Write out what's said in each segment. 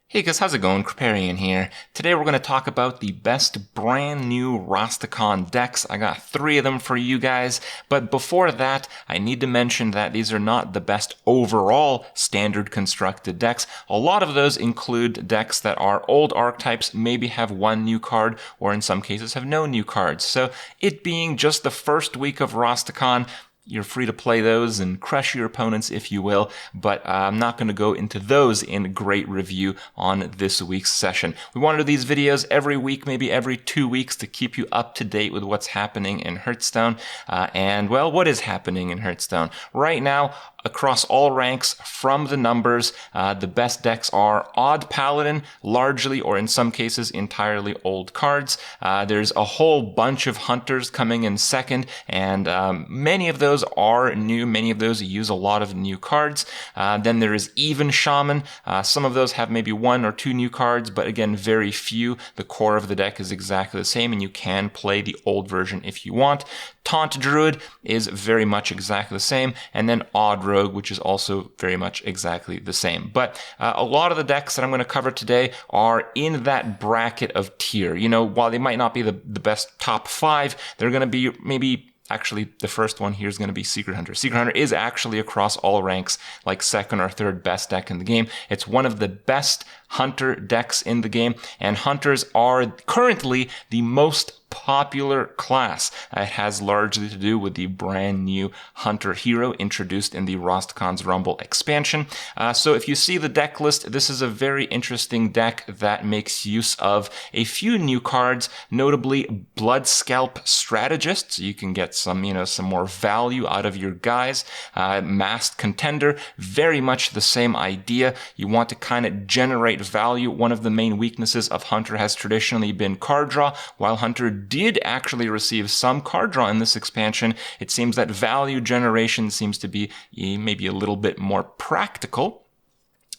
Hey guys, how's it going? Kripparrian here. Today we're going to talk about the best brand new Rastakhan decks. I got 3 of them for you guys, but before that, I need to mention that these are not the best overall standard constructed decks. A lot of those include decks that are old archetypes, maybe have 1 new card, or in some cases have no new cards. So it being just the first week of Rastakhan, you're free to play those and crush your opponents if you will, but I'm not going to go into those in great review on this week's session. We want to do these videos every week, maybe every 2 weeks, to keep you up to date with what's happening in Hearthstone. Well, what is happening in Hearthstone? Right now, across all ranks, from the numbers, the best decks are Odd Paladin, largely or in some cases entirely old cards. There's a whole bunch of Hunters coming in second, and many of those are new. Many of those use a lot of new cards. Then there is Even Shaman. Some of those have maybe 1 or 2 new cards, but again, very few. The core of the deck is exactly the same, and you can play the old version if you want. Taunt Druid is very much exactly the same, and then Odd Rogue, which is also very much exactly the same. But a lot of the decks that I'm going to cover today are in that bracket of tier. You know, while they might not be the best top 5, they're going to be maybe... Actually, the first one here is going to be Secret Hunter. Secret Hunter is actually across all ranks like 2nd or 3rd best deck in the game. It's one of the best Hunter decks in the game, and Hunters are currently the most popular class. It has largely to do with the brand new Hunter hero introduced in the Rastakhan's Rumble expansion. So if you see the deck list, this is a very interesting deck that makes use of a few new cards, notably Blood Scalp Strategist. So you can get some more value out of your guys. Masked Contender, very much the same idea. You want to kind of generate value. One of the main weaknesses of Hunter has traditionally been card draw. While Hunter did actually receive some card draw in this expansion, it seems that value generation seems to be maybe a little bit more practical.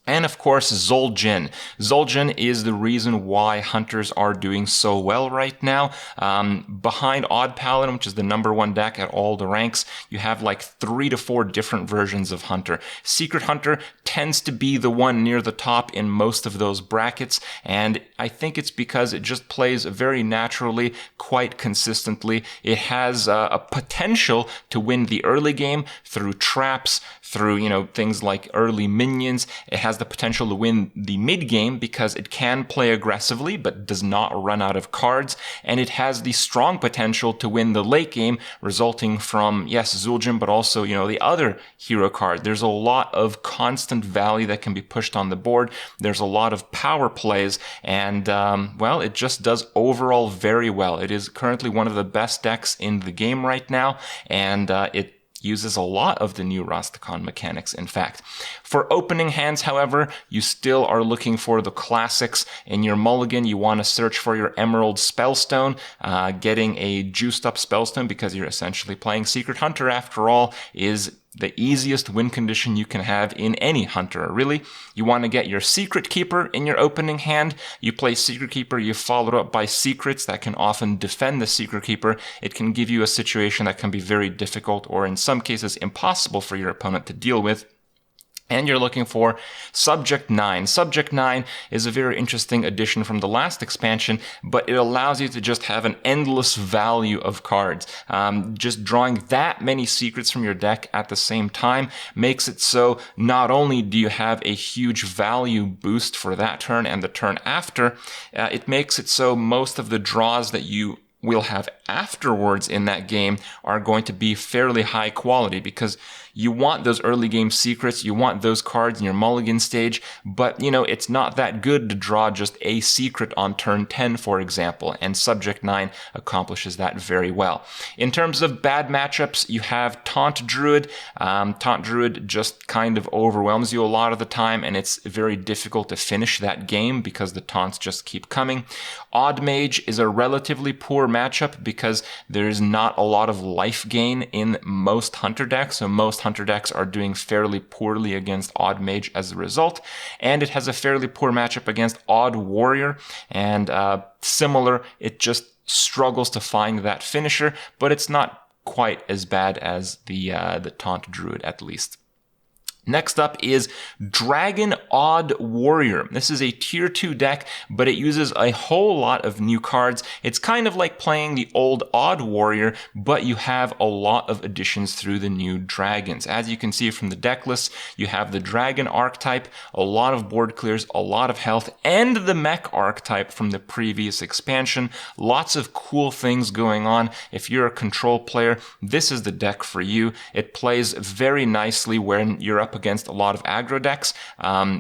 And of course, Zul'jin. Zul'jin is the reason why Hunters are doing so well right now. Behind Odd Paladin, which is the #1 deck at all the ranks, you have like 3 to 4 different versions of Hunter. Secret Hunter tends to be the one near the top in most of those brackets, and I think it's because it just plays very naturally, quite consistently. It has a potential to win the early game through traps, through, things like early minions. It has the potential to win the mid game because it can play aggressively but does not run out of cards, and it has the strong potential to win the late game, resulting from, yes, Zul'jin, but also, the other hero card. There's a lot of constant value that can be pushed on the board. There's a lot of power plays, and, well, it just does overall very well. It is currently one of the best decks in the game right now, and it uses a lot of the new Rastakhan mechanics, in fact. For opening hands, however, you still are looking for the classics. In your mulligan, you want to search for your Emerald Spellstone. Getting a juiced up Spellstone, because you're essentially playing Secret Hunter after all, is the easiest win condition you can have in any Hunter, really. You want to get your Secret Keeper in your opening hand. You play Secret Keeper, you follow it up by Secrets that can often defend the Secret Keeper. It can give you a situation that can be very difficult, or in some cases impossible for your opponent to deal with. And you're looking for Subject 9. Subject 9 is a very interesting addition from the last expansion, but it allows you to just have an endless value of cards. Just drawing that many secrets from your deck at the same time makes it so not only do you have a huge value boost for that turn and the turn after, it makes it so most of the draws that you will have afterwards in that game are going to be fairly high quality, because you want those early game secrets, you want those cards in your mulligan stage, but it's not that good to draw just a secret on turn 10, for example, and Subject 9 accomplishes that very well. In terms of bad matchups, you have Taunt Druid. Taunt Druid just kind of overwhelms you a lot of the time, and it's very difficult to finish that game because the taunts just keep coming. Odd Mage is a relatively poor matchup because there's not a lot of life gain in most Hunter decks, so most Hunter decks are doing fairly poorly against Odd Mage as a result, and it has a fairly poor matchup against Odd Warrior, and similar, it just struggles to find that finisher, but it's not quite as bad as the Taunt Druid, at least. Next up is Dragon Odd Warrior. This is a tier 2 deck, but it uses a whole lot of new cards. It's kind of like playing the old Odd Warrior, but you have a lot of additions through the new dragons. As you can see from the deck list, you have the Dragon archetype, a lot of board clears, a lot of health, and the Mech archetype from the previous expansion. Lots of cool things going on. If you're a control player, this is the deck for you. It plays very nicely when you're up against a lot of aggro decks.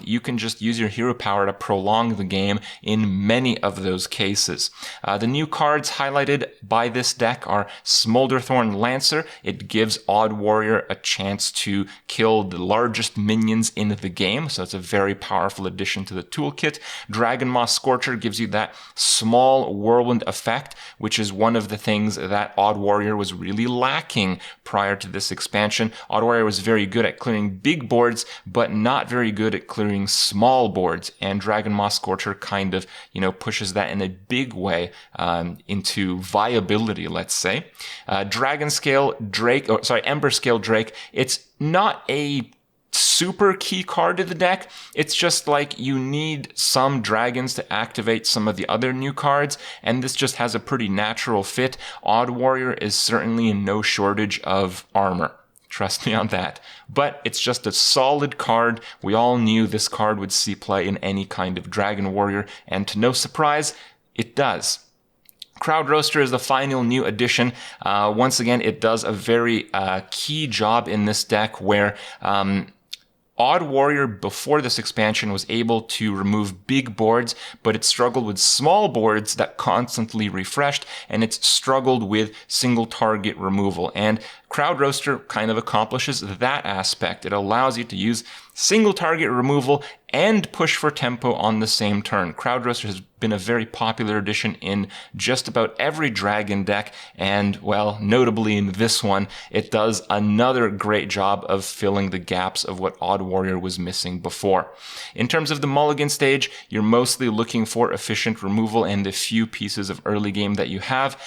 You can just use your hero power to prolong the game in many of those cases. The new cards highlighted by this deck are Smolderthorn Lancer. It gives Odd Warrior a chance to kill the largest minions in the game, so it's a very powerful addition to the toolkit. Dragon Moss Scorcher gives you that small whirlwind effect, which is one of the things that Odd Warrior was really lacking prior to this expansion. Odd Warrior was very good at clearing big boards, but not very good at clearing small boards. And Dragon Moss Scorcher kind of, pushes that in a big way into viability, let's say. Ember Scale Drake. It's not a super key card to the deck. It's just like you need some dragons to activate some of the other new cards, and this just has a pretty natural fit. Odd Warrior is certainly in no shortage of armor. Trust me on that. But it's just a solid card. We all knew this card would see play in any kind of Dragon Warrior, and to no surprise, it does. Crowd Roaster is the final new addition. Once again, it does a very key job in this deck where Odd Warrior before this expansion was able to remove big boards, but it struggled with small boards that constantly refreshed, and it struggled with single target removal. And Crowd Roaster kind of accomplishes that aspect. It allows you to use single target removal and push for tempo on the same turn. Crowd Roaster has been a very popular addition in just about every dragon deck, and, well, notably in this one, it does another great job of filling the gaps of what Odd Warrior was missing before. In terms of the mulligan stage, you're mostly looking for efficient removal and the few pieces of early game that you have.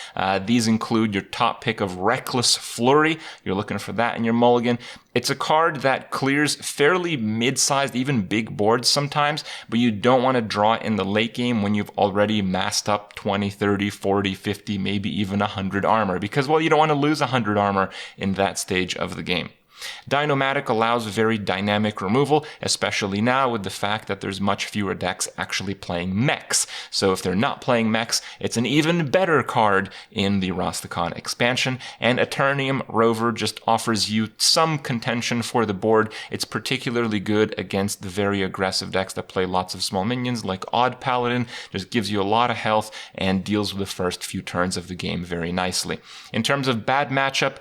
These include your top pick of Reckless Flurry. You're looking for that in your mulligan. It's a card that clears fairly mid-sized, even big boards sometimes, but you don't want to draw it in the late game when you've already massed up 20, 30, 40, 50, maybe even 100 armor, because, well, you don't want to lose 100 armor in that stage of the game. Dinomatic allows very dynamic removal, especially now with the fact that there's much fewer decks actually playing mechs. So if they're not playing mechs, it's an even better card in the Rastakhan expansion. And Eternium Rover just offers you some contention for the board. It's particularly good against the very aggressive decks that play lots of small minions like Odd Paladin. Just gives you a lot of health and deals with the first few turns of the game very nicely. In terms of bad matchup,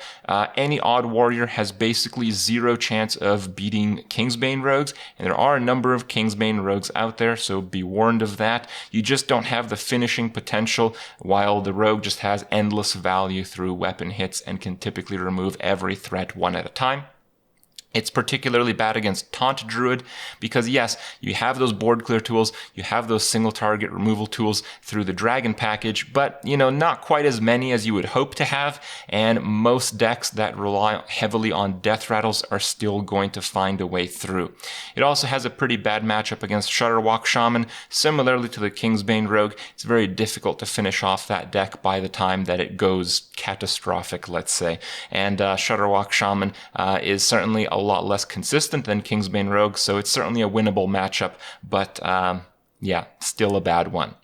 any Odd Warrior has basically zero chance of beating Kingsbane Rogues, and there are a number of Kingsbane Rogues out there, so be warned of that. You just don't have the finishing potential, while the Rogue just has endless value through weapon hits and can typically remove every threat one at a time. It's particularly bad against Taunt Druid because, yes, you have those board clear tools, you have those single target removal tools through the Dragon package, but, not quite as many as you would hope to have, and most decks that rely heavily on death rattles are still going to find a way through. It also has a pretty bad matchup against Shudderwock Shaman. Similarly to the Kingsbane Rogue, it's very difficult to finish off that deck by the time that it goes catastrophic, let's say. And Shudderwock Shaman is certainly a lot less consistent than Kingsbane Rogue, so it's certainly a winnable matchup, but still a bad one.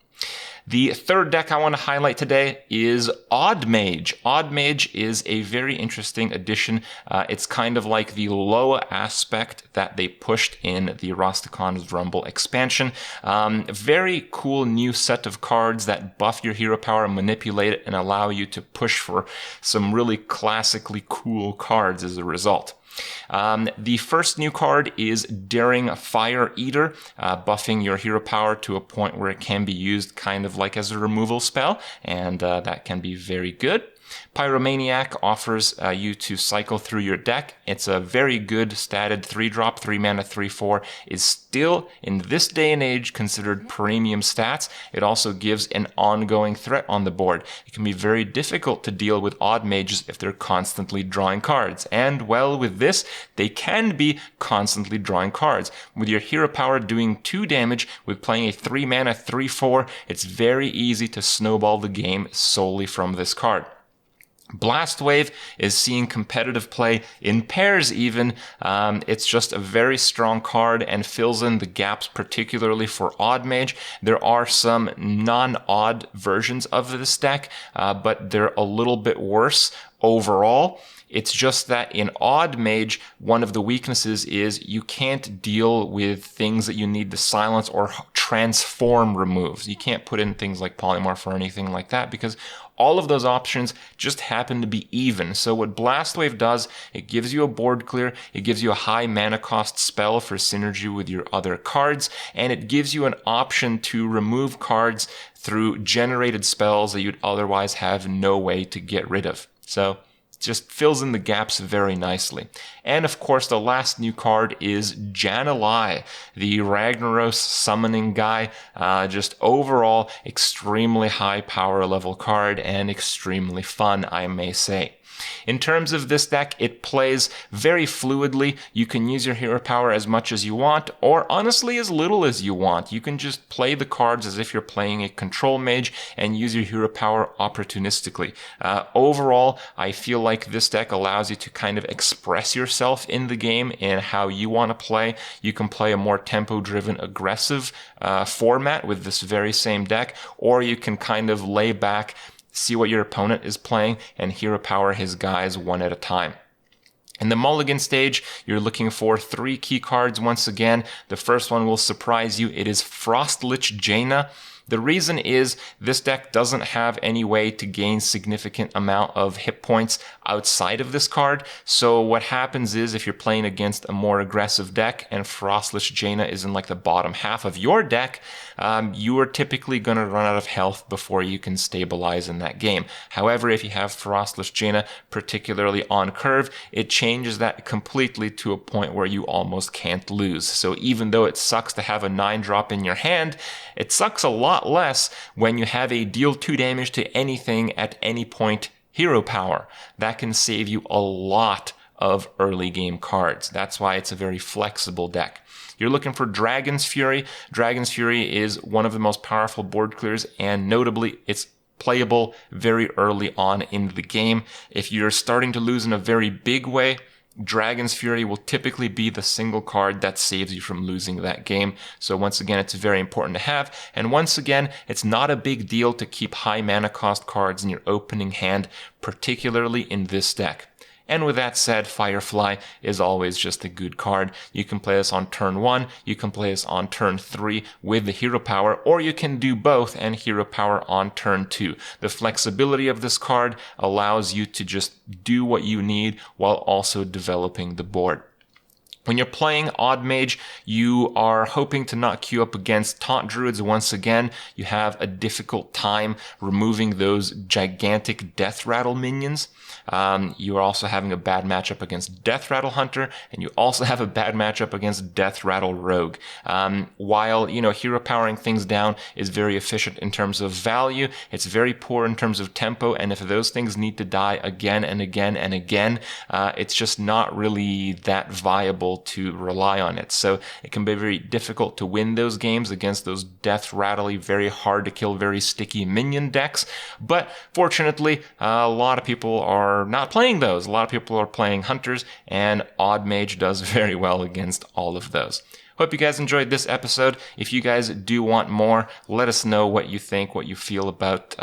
The third deck I want to highlight today is Odd Mage. Odd Mage is a very interesting addition. It's kind of like the low aspect that they pushed in the Rastakhan's Rumble expansion. Very cool new set of cards that buff your hero power, manipulate it, and allow you to push for some really classically cool cards as a result. The first new card is Daring Fire Eater, buffing your hero power to a point where it can be used kind of like as a removal spell, and that can be very good. Pyromaniac offers you to cycle through your deck. It's a very good statted 3-drop, 3 mana, 3/4, is still, in this day and age, considered premium stats. It also gives an ongoing threat on the board. It can be very difficult to deal with odd mages if they're constantly drawing cards. And, well, with this, they can be constantly drawing cards. With your hero power doing 2 damage, with playing a 3 mana, 3/4, it's very easy to snowball the game solely from this card. Blast Wave is seeing competitive play in pairs even. It's just a very strong card and fills in the gaps, particularly for Odd Mage. There are some non-odd versions of this deck, but they're a little bit worse overall. It's just that in Odd Mage, one of the weaknesses is you can't deal with things that you need to silence or transform removes. You can't put in things like Polymorph or anything like that because all of those options just happen to be even. So what Blast Wave does, it gives you a board clear, it gives you a high mana cost spell for synergy with your other cards, and it gives you an option to remove cards through generated spells that you'd otherwise have no way to get rid of. So just fills in the gaps very nicely. And of course, the last new card is Jan'alai, the Ragnaros summoning guy. Just overall, extremely high power level card and extremely fun, I may say. In terms of this deck, it plays very fluidly. You can use your hero power as much as you want, or honestly as little as you want. You can just play the cards as if you're playing a control mage and use your hero power opportunistically. Overall, I feel like this deck allows you to kind of express yourself in the game and how you want to play. You can play a more tempo-driven, aggressive format with this very same deck, or you can kind of lay back, see what your opponent is playing, and hero power his guys one at a time. In the mulligan stage, you're looking for 3 key cards once again. The first one will surprise you. It is Frostlich Jaina. The reason is this deck doesn't have any way to gain significant amount of hit points outside of this card. So what happens is if you're playing against a more aggressive deck and Frostlich Jaina is in like the bottom half of your deck, you are typically going to run out of health before you can stabilize in that game. However, if you have Frostlich Jaina, particularly on curve, it changes that completely to a point where you almost can't lose. So even though it sucks to have a 9-drop in your hand, it sucks a lot less when you have a deal 2 damage to anything at any point hero power. That can save you a lot of early game cards. That's why it's a very flexible deck. You're looking for Dragon's Fury. Dragon's Fury is one of the most powerful board clears, and notably, it's playable very early on in the game. If you're starting to lose in a very big way, Dragon's Fury will typically be the single card that saves you from losing that game. So once again, it's very important to have. And once again, it's not a big deal to keep high mana cost cards in your opening hand, particularly in this deck. And with that said, Firefly is always just a good card. You can play this on turn 1, you can play this on turn 3 with the hero power, or you can do both and hero power on turn 2. The flexibility of this card allows you to just do what you need while also developing the board. When you're playing Odd Mage, you are hoping to not queue up against Taunt Druids once again. You have a difficult time removing those gigantic Death Rattle minions. You are also having a bad matchup against Death Rattle Hunter, and you also have a bad matchup against Death Rattle Rogue. While, hero powering things down is very efficient in terms of value, it's very poor in terms of tempo, and if those things need to die again and again and again, it's just not really that viable to rely on it. So it can be very difficult to win those games against those death rattly, very hard to kill, very sticky minion decks. But fortunately, a lot of people are not playing those. A lot of people are playing hunters, and Odd Mage does very well against all of those. Hope you guys enjoyed this episode. If you guys do want more, let us know what you think, what you feel about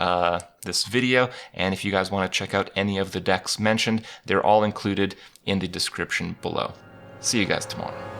this video. And if you guys want to check out any of the decks mentioned, they're all included in the description below. See you guys tomorrow.